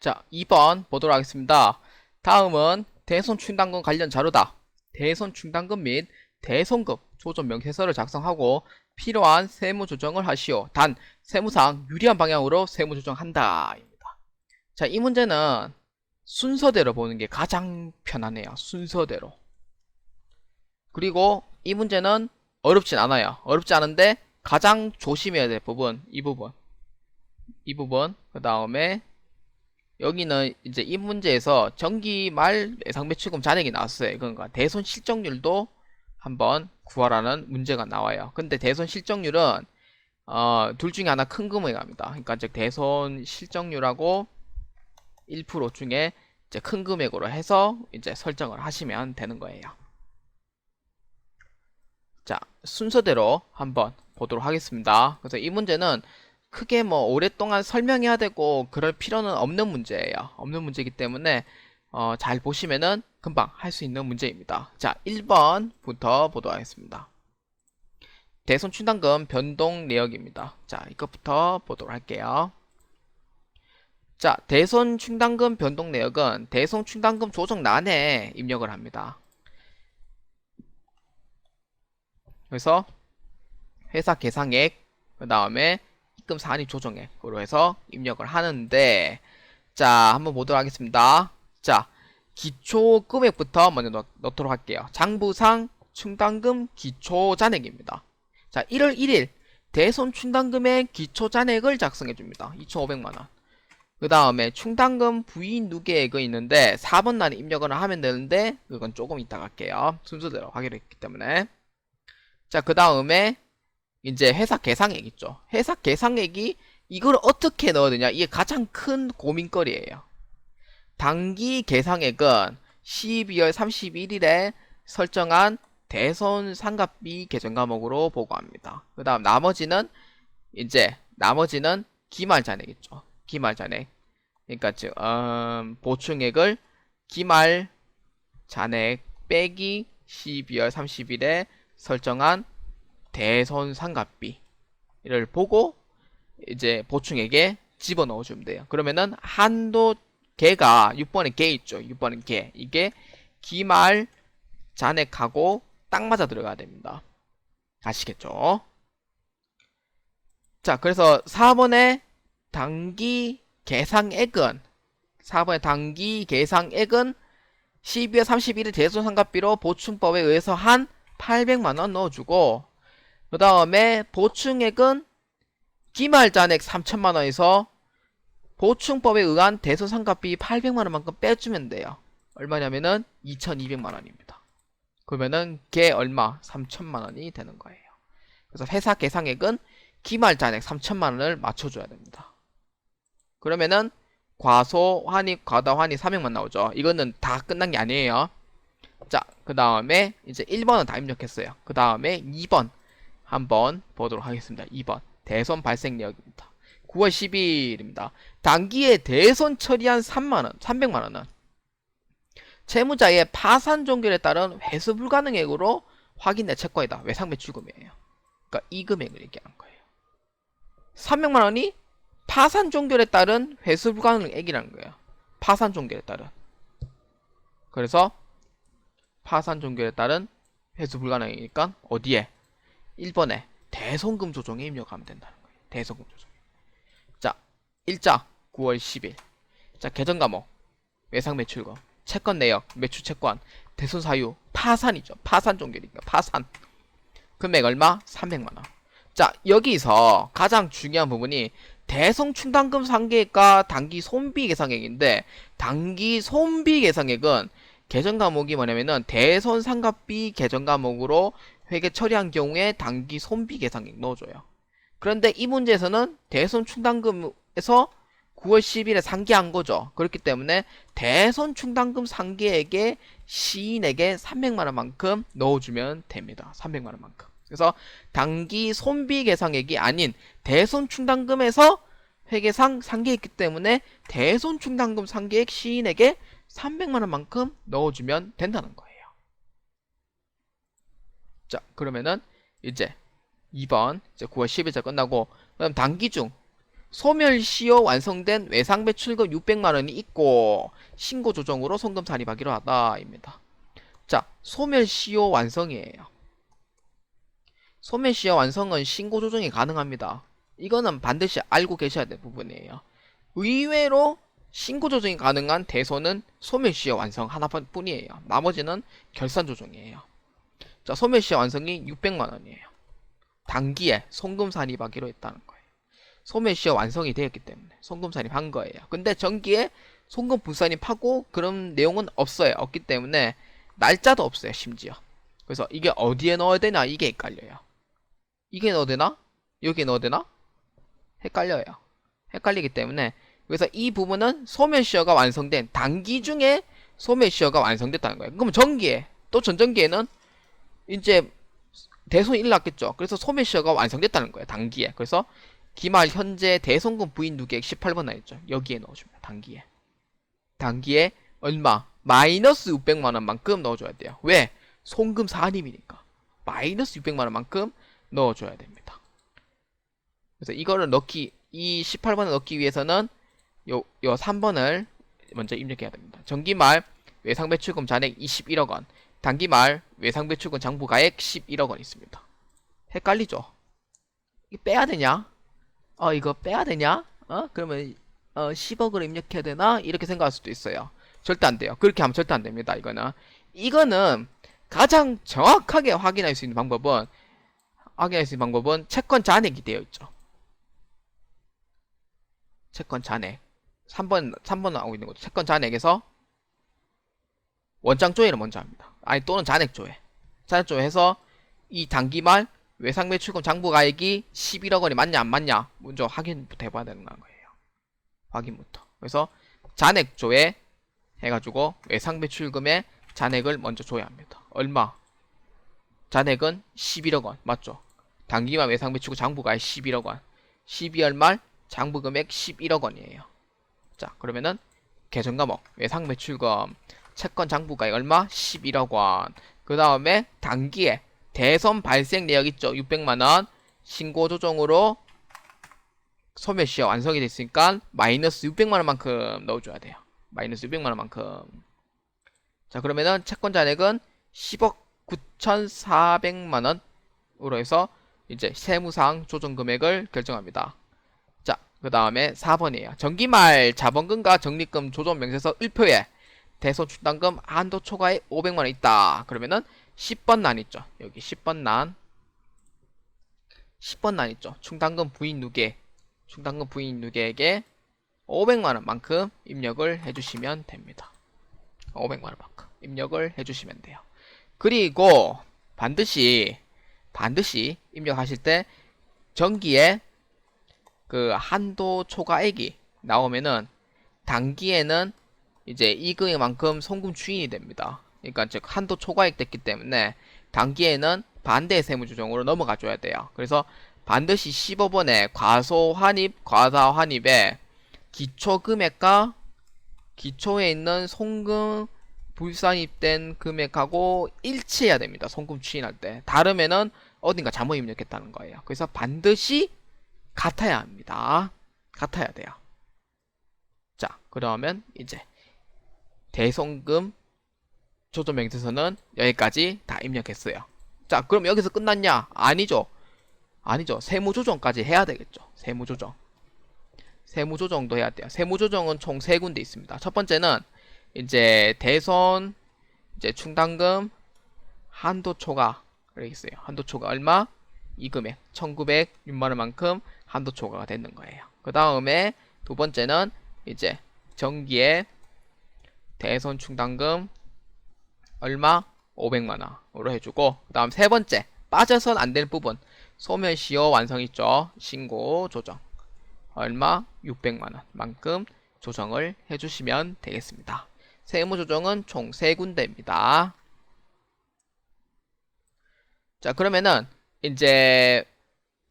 자, 2번 보도록 하겠습니다. 다음은 대손 충당금 관련 자료다. 대손 충당금 및 대손금 조정 명세서를 작성하고 필요한 세무 조정을 하시오. 단, 세무상 유리한 방향으로 세무 조정한다. 입니다. 자, 이 문제는 순서대로 보는 게 가장 편하네요. 순서대로. 그리고 이 문제는 어렵진 않아요. 어렵지 않은데 가장 조심해야 될 부분, 이 부분. 그 다음에 여기는 이제 이 문제에서 전기 말 예상 매출금 잔액이 나왔어요. 그러니까 대손 실적률도 한번 구하라는 문제가 나와요. 근데 대손 실적률은 둘 중에 하나 큰 금액이 갑니다. 그러니까 즉 대손 실적률하고 1% 중에 이제 큰 금액으로 해서 이제 설정을 하시면 되는 거예요. 자, 순서대로 한번 보도록 하겠습니다. 그래서 이 문제는 크게 뭐 오랫동안 설명해야 되고 그럴 필요는 없는 문제예요. 없는 문제이기 때문에 잘 보시면은 금방 할 수 있는 문제입니다. 자, 1번부터 보도록 하겠습니다. 대손 충당금 변동 내역입니다. 자, 이것부터 보도록 할게요. 자, 대손 충당금 변동 내역은 대손 충당금 조정란에 입력을 합니다. 그래서 회사 계상액, 그 다음에 입금 사안이 조정액으로 해서 입력을 하는데, 자, 한번 보도록 하겠습니다. 자, 기초 금액부터 먼저 넣도록 할게요. 장부상 충당금 기초 잔액입니다. 자, 1월 1일 대손 충당금의 기초 잔액을 작성해 줍니다. 2,500만원. 그 다음에 충당금 부인 누계액이 있는데 4번 날에 입력을 하면 되는데 그건 조금 이따 갈게요. 순서대로 하기로 했기 때문에. 자, 그 다음에 이제 회사 계상액 있죠. 회사 계상액이 이걸 어떻게 넣어야 되냐, 이게 가장 큰 고민거리예요. 당기 계상액은 12월 31일에 설정한 대손 상각비 계정 과목으로 보고합니다. 그 다음 나머지는 기말 잔액 있죠. 기말 잔액. 그러니까 즉 보충액을 기말 잔액 빼기 12월 30일에 설정한 대손 상각비를 보고 이제 보충액에 집어넣어 주면 돼요. 그러면은 한도 개가 6번에 개 있죠. 6번에 개. 이게 기말 잔액하고 딱 맞아 들어가야 됩니다. 아시겠죠? 자, 그래서 4번의 당기 계상액은 12월 31일 대손 상각비로 보충법에 의해서 한 800만원 넣어주고, 그 다음에 보충액은 기말잔액 3천만원에서 보충법에 의한 대손 상각비 800만원만큼 빼주면 돼요. 얼마냐면은 2200만원입니다. 그러면은 걔 얼마? 3000만원이 되는 거예요. 그래서 회사 계상액은 기말잔액 3000만원을 맞춰줘야 됩니다. 그러면은 과소, 환입, 과다, 환입 300만 나오죠. 이거는 다 끝난 게 아니에요. 자, 그 다음에 이제 1번은 다 입력했어요. 그 다음에 2번 한번 보도록 하겠습니다. 2번 대손 발생 내역입니다. 9월 10일입니다. 당기에 대손 처리한 300만원은 채무자의 파산 종결에 따른 회수 불가능액으로 확인된 채권이다. 외상 매출금이에요. 그러니까 이 금액을 얘기하는 거예요. 300만원이 파산 종결에 따른 회수 불가능액이라는 거예요. 파산 종결에 따른. 그래서 파산 종결에 따른 회수 불가능이니까 어디에? 1번에 대손금 조정에 입력하면 된다는 거예요. 대손금 조정. 자, 일자 9월 10일. 자, 계정 과목 외상 매출금, 채권 내역, 매출 채권, 대손 사유, 파산이죠. 파산 종결이니까 파산. 금액 얼마? 300만원. 자, 여기서 가장 중요한 부분이 대손 충당금 상계액과 당기 손비 계상액인데, 당기 손비 계상액은 계정 과목이 뭐냐면은 대손 상각비 계정 과목으로 회계 처리한 경우에 당기 손비 계상액 넣어줘요. 그런데 이 문제에서는 대손 충당금에서 9월 10일에 상계한 거죠. 그렇기 때문에 대손 충당금 상계액에 시인에게 300만원만큼 넣어주면 됩니다. 300만원만큼. 그래서 당기 손비 계상액이 아닌 대손 충당금에서 회계상 상계했기 때문에 대손 충당금 상계액 시인에게 300만원만큼 넣어주면 된다는 거예요. 자, 그러면은 이제 2번 이제 9월 10일자 끝나고, 그다음 당기 중 소멸시효 완성된 외상배출금 600만원이 있고 신고 조정으로 송금 산입하기로 하다 입니다. 자, 소멸시효 완성이에요. 소멸시효 완성은 신고 조정이 가능합니다. 이거는 반드시 알고 계셔야 될 부분이에요. 의외로 신고 조정이 가능한 대손은 소멸시효 완성 하나뿐이에요. 나머지는 결산 조정이에요. 자, 소멸시효 완성이 600만원이에요. 단기에 송금 산입하기로 했다는 거예요. 소멸시효 완성이 되었기 때문에 송금 산입한 거예요. 근데 전기에 송금 불산입하고 그런 내용은 없어요. 없기 때문에 날짜도 없어요. 심지어. 그래서 이게 어디에 넣어야 되나 이게 헷갈려요. 이게 넣어야 되나? 여기에 넣어야 되나? 헷갈려요. 헷갈리기 때문에 그래서 이 부분은 소멸시효가 완성된 단기 중에 소멸시효가 완성됐다는 거예요. 그럼 전기에 또 전전기에는 이제 대손이 일어났겠죠. 그래서 소멸시효가 완성됐다는 거예요. 단기에. 그래서 기말 현재 대손금 부인 누계액 18번 나있죠. 여기에 넣어줍니다. 단기에. 단기에 얼마? 마이너스 600만원만큼 넣어줘야 돼요. 왜? 송금 산입이니까. 마이너스 600만원만큼 넣어줘야 됩니다. 그래서 이거를 넣기, 이 18번을 넣기 위해서는 요 3번을 먼저 입력해야 됩니다. 전기말 외상배출금 잔액 21억원, 단기말 외상배출금 장부가액 11억원 있습니다. 헷갈리죠? 이거 빼야 되냐? 이거 빼야 되냐? 그러면 10억을 입력해야 되나? 이렇게 생각할 수도 있어요. 절대 안 돼요. 그렇게 하면 절대 안 됩니다. 이거는 가장 정확하게 확인할 수 있는 방법은 채권 잔액이 되어 있죠. 채권 잔액. 3번 나오고 있는 것도 채권 잔액에서 원장 조회를 먼저 합니다. 또는 잔액 조회. 잔액 조회해서 이 단기말 외상배출금 장부가액이 11억원이 맞냐 안 맞냐 먼저 확인부터 해봐야 되는 거예요. 확인부터. 그래서 잔액 조회 해가지고 외상배출금의 잔액을 먼저 조회합니다. 얼마? 잔액은 11억원 맞죠? 단기말 외상배출금 장부가액 11억원, 12월 말 장부금액 11억원이에요. 자, 그러면은 계정과목 외상배출금 채권 장부가액 얼마? 11억원. 그 다음에 단기에 대손 발생 내역 있죠? 600만원 신고 조정으로 소멸시효 완성이 됐으니까 마이너스 600만원만큼 넣어줘야 돼요. 마이너스 600만원만큼. 자, 그러면은 채권 잔액은 10억 9,400만원으로 해서 이제 세무상 조정 금액을 결정합니다. 자, 그 다음에 4번이에요. 전기말 자본금과 적립금 조정 명세서 1표에 대손 충당금 한도 초과에 500만원 있다. 그러면은 10번 난 있죠. 여기 10번 난 있죠. 충당금 부인 누계에게 500만원만큼 입력을 해주시면 됩니다. 500만원만큼 입력을 해주시면 돼요. 그리고 반드시 입력하실 때 전기에 그 한도 초과액이 나오면은 단기에는 이제 이 금액만큼 송금 추인이 됩니다. 그러니까 즉 한도 초과액 됐기 때문에 단기에는 반대 세무조정으로 넘어가 줘야 돼요. 그래서 반드시 15번에 과소환입에 기초금액과 기초에 있는 송금 불산입된 금액하고 일치해야 됩니다. 송금 추인할 때. 다르면은 어딘가 잘못 입력했다는 거예요. 그래서 반드시 같아야 합니다. 같아야 돼요. 자, 그러면 이제 대송금 조정 명세서는 여기까지 다 입력했어요. 자, 그럼 여기서 끝났냐? 아니죠. 세무조정까지 해야 되겠죠. 세무조정도 해야 돼요. 세무조정은 총 3군데 있습니다. 첫 번째는 이제 대손 이제 충당금 한도 초과 이렇게 있어요. 한도 초과 얼마? 이 금액 1906만원만큼 한도 초과가 되는 거예요. 그 다음에 두 번째는 이제 전기에 대손 충당금 얼마? 500만원으로 해주고, 그 다음 세 번째 빠져선 안 될 부분 소멸시효 완성 있죠. 신고 조정 얼마? 600만원만큼 조정을 해주시면 되겠습니다. 세무조정은 총 3군데입니다. 자, 그러면은 이제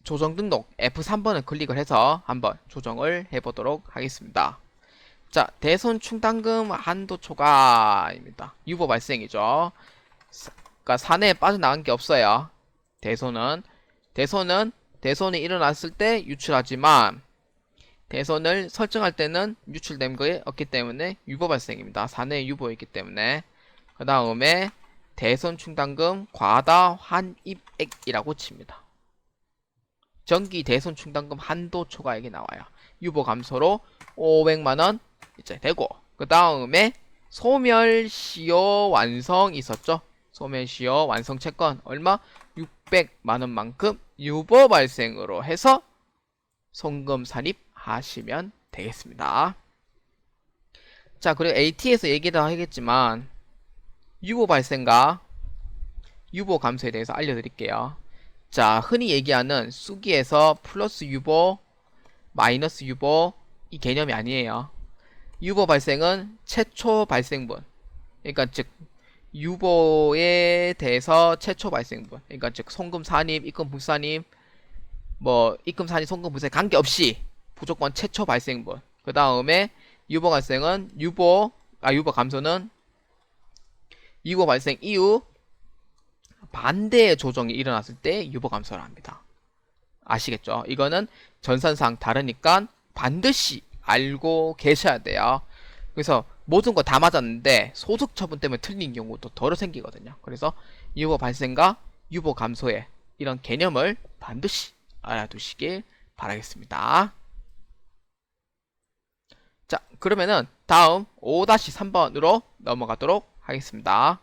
조정 등록 F3번을 클릭을 해서 한번 조정을 해보도록 하겠습니다. 자, 대손 충당금 한도 초과입니다. 유보 발생이죠. 그러니까 사내에 빠져나간 게 없어요. 대손이 일어났을 때 유출하지만 대손을 설정할 때는 유출된 거에 없기 때문에 유보 발생입니다. 사내 유보이기 때문에. 그 다음에 대손 충당금 과다 환입액이라고 칩니다. 정기 대손 충당금 한도 초과액이 나와요. 유보 감소로 500만원 이제 되고, 그 다음에 소멸시효 완성 있었죠. 소멸시효 완성 채권 얼마? 600만원만큼 유보 발생으로 해서 송금 산입하시면 되겠습니다. 자, 그리고 AT에서 얘기도 하겠지만 유보 발생과 유보 감소에 대해서 알려드릴게요. 자, 흔히 얘기하는 수기에서 플러스 유보, 마이너스 유보 이 개념이 아니에요. 유보 발생은 최초 발생분, 그러니까 즉 유보에 대해서 최초 발생분, 그러니까 즉 송금 산입, 입금 불산입, 뭐 입금 산입, 송금 불산입 관계없이 무조건 최초 발생분. 그 다음에 유보 발생은 유보 감소는 유보 발생 이후 반대의 조정이 일어났을 때 유보 감소를 합니다. 아시겠죠? 이거는 전산상 다르니까 반드시 알고 계셔야 돼요. 그래서 모든 거 다 맞았는데 소득 처분 때문에 틀린 경우도 덜어 생기거든요. 그래서 유보 발생과 유보 감소의 이런 개념을 반드시 알아두시길 바라겠습니다. 자, 그러면은 다음 5-3번으로 넘어가도록 하겠습니다.